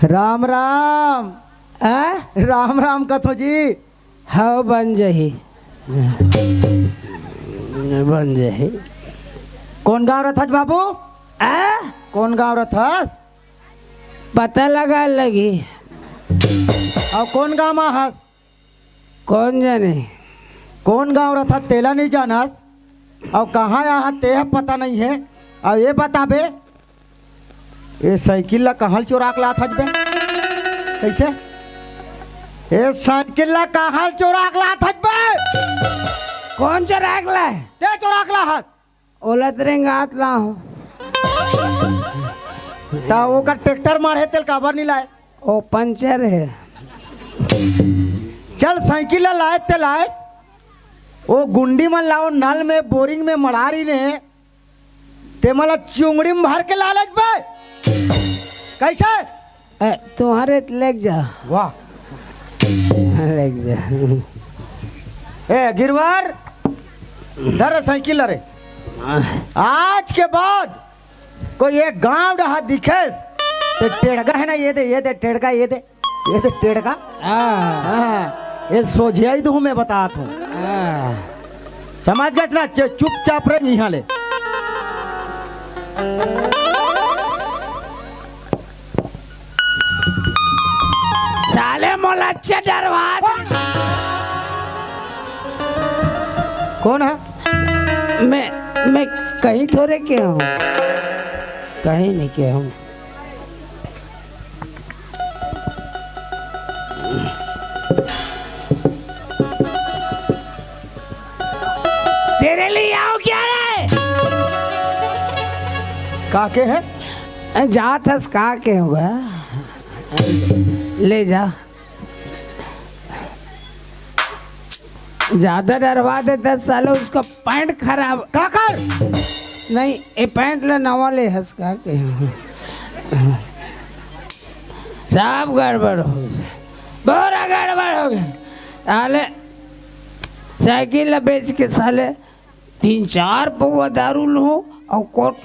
राम राम। राम राम कथो जी। हाँ बन जाही बन जाही। कौन गाँव रथस बाबू? कौन गाँव रथस? पता लगा लगी। और कौन गाँव में हस? कौन जाने कौन गाँव रथस तेला नहीं जानस? और कहाँ यहाँ तेह पता नहीं है। और ये बताबे ये साइकिल ला कहाँ चोरा के लात हज बे? कैसे ये साइकिल ला कहाँ चोरा के लात हज बे? कौन चोरा ला है? ते चोरा के लात ओलत रेंगात ला हूँ। ता वो का ट्रैक्टर मारे तेल काबर नहीं लाए? ओ पंचर है। चल साइकिल ला लाए ते लाए वो गुंडी में लाओ नल में बोरिंग में मड़ारी ने ते मला चुंगड़ी में भर के लालच बे कैसे? तुम्हारे लेग जा। वाह लेग जा। ए गिरवार धर साइकिल रे। आज के बाद कोई एक गांव डहा दिखेस तो टेढ़गा है ना ये दे टेढ़गा ये दे टेढ़गा। ये सोझियाई दू मैं बतात हूँ। समझ गए ना? चुपचाप रह यहाँ ले। साले मोलच्चे डरवा। कौन है? मैं कहीं थोड़े के हूँ, कहीं नहीं के हूँ। तेरे लिए आओ क्या रे? काके है? जा थस का के होगा। ले जा। ज्यादा डरवा दे 10 साल उसका पैंट खराब। काकर नहीं ये पैंट ले नवा ले हंस का के सब गड़बड़ हो गया, पूरा गड़बड़ हो गया। साले साइकिल ला बेच के साले 3-4 पौवा दारू लूँ और कोट।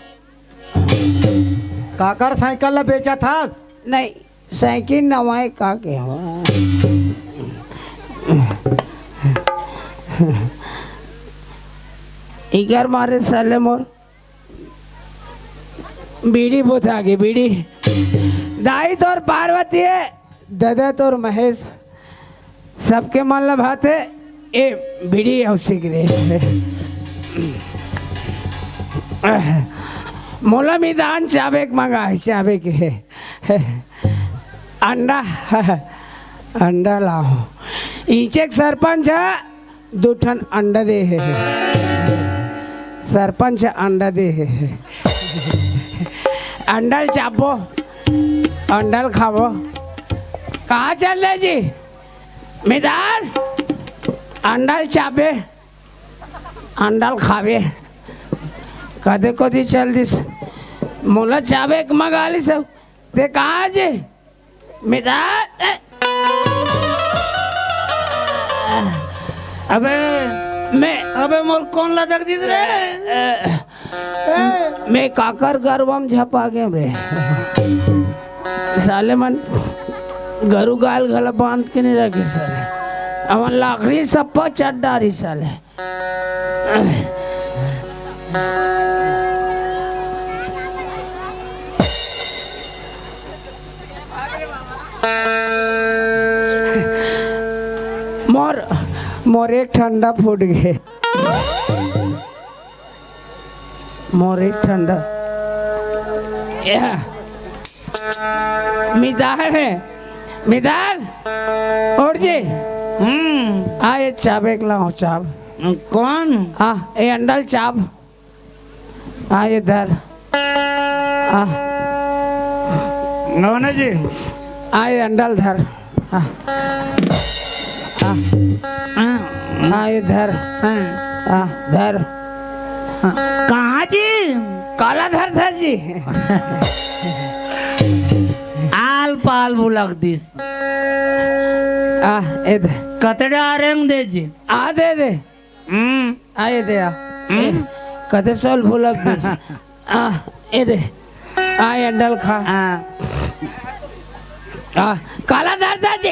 काकर साइकिल ला बेचा था? नहीं साइकिल नवाए का के हो। इगर मारे साले मोर बीड़ी बहुत आगे बीड़ी। दाई तोर पार्वती है, दादा तोर महेश, सबके मन लभाते ए बीड़ी और सिगरेट। मोला मैदान चाबे के मंगा चाबे के अंडा अंडा लाओ। ईचे सरपंच है 2 ठन अंडा दे है। सरपंच अंडा दे है। अंडल चापो अंडल खावो। कहाँ चल रहे जी? मैदान अंडल चापे अंडल खावे। कदे कदी चल दिस मोला चाबे एक मंगा ली सब। ते कहाँ जी? मैदान अबे मोर कौन लदक दिस रे? मैं काकर गरबम झपा गए बे। साले मन गरु गाल गला बांध के नहीं रखे साले। अमन लाकड़ी सब पर चढ़ डारी साले। मोर एक ठंडा फूट गए। मोर एक ठंडा मिदान है। मिदान और जी आए चाप एक लाओ चाप। कौन? हाँ ये अंडल चाप। आए इधर नौना जी आए अंडल धर। हाँ इधर धर। कहाँ जी? काला धर धर जी। आल पाल बुलक दिस इधर कतड़े आरेंग दे जी। आ दे दे आए दे आ कदे सोल भूलक दिस। ए दे आए अंडल खा। काला दर्द जी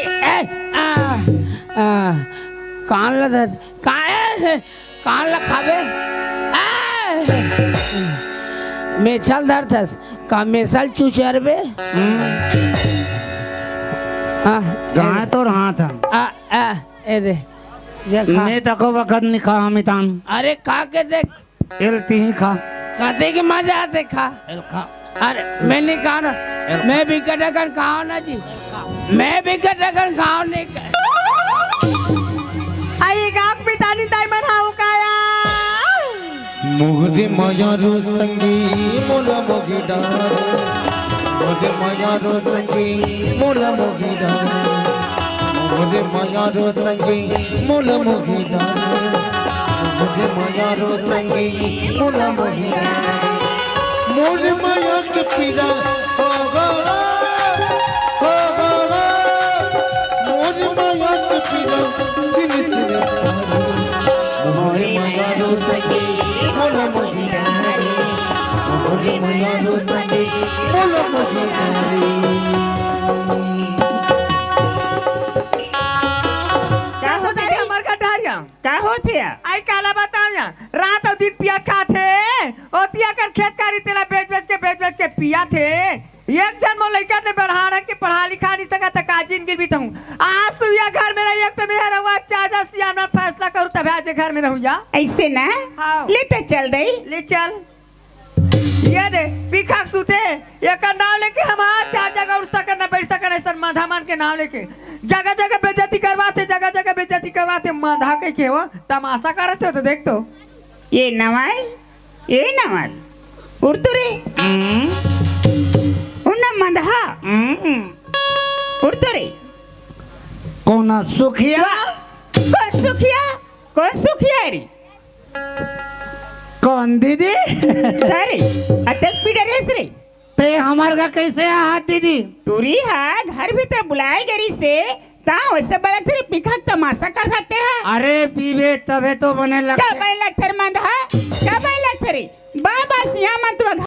कान ला दर्द कान ला खाबे मेछल दर्द हस का मेसल चुचरबे गाय तो रहा था ए दे ये खा मैं तको वक्त नहीं खा मितान अरे खा के देख एलती ही खा खाते के मजा आते खा एल खा अरे मैं नहीं खा ना मैं भी कटकर खाओ ना जी मैं भी कटकर खाओ नहीं आई गाक पितानी ताई मन हाउ काया मुझे माया रो संगी मोला मोगी डार मुझे माया रो संगी मोला मोगी डार मुझे माया रो संगी मोला मोगी डार मुझे माया रो संगी मोला मोगी डार मोर माया के पीरा हो गवा मोर माया के पीरा चिन चिन मोर माया रो संगी मोला मोगी डार मोर माया रो संगी मोला मोगी डार क्या होता है हमर कटारिया क्या होती है आई काला बताओ या रात और दिन पिया खाते और पिया कर खेत कारी तेला बेच बेच के पिया थे एक जन मो लड़का ने बढ़ाड़ा के पढ़ा लिखा नहीं सका था काजिन गिर भी था आज तू या घर में रही एक तो मैं रहूँ चाचा सियाना फैसला करूँ तब आज घर में रहूँ जा ऐसे ना हाँ। ले तो चल दई ले चल ये दे पीखा सूते एक नाव लेके हम आज 4 जगह उठ सकन न बैठ सकन ऐसा माधा मान के नाव लेके जगह जगह बेइज्जती करवाते माधा के वो तमाशा करते हो तो देख तो ये नवाल उड़तु रे उन्ना मंदहा उड़तु रे कौन सुखिया कौन सुखिया रे कौन दीदी अरे अटक पीड़ा रेस रे ते हमार का कैसे हाथ दीदी टूरी हा घर भीतर बुलाए गरी से ता वैसे बड़ा तेरे पिखा तमाशा कर सकते हैं अरे पीबे तबे तो बने क्या लगते बैल लथर मंदहा क्या बैल लथरी बाबा सिया मन तो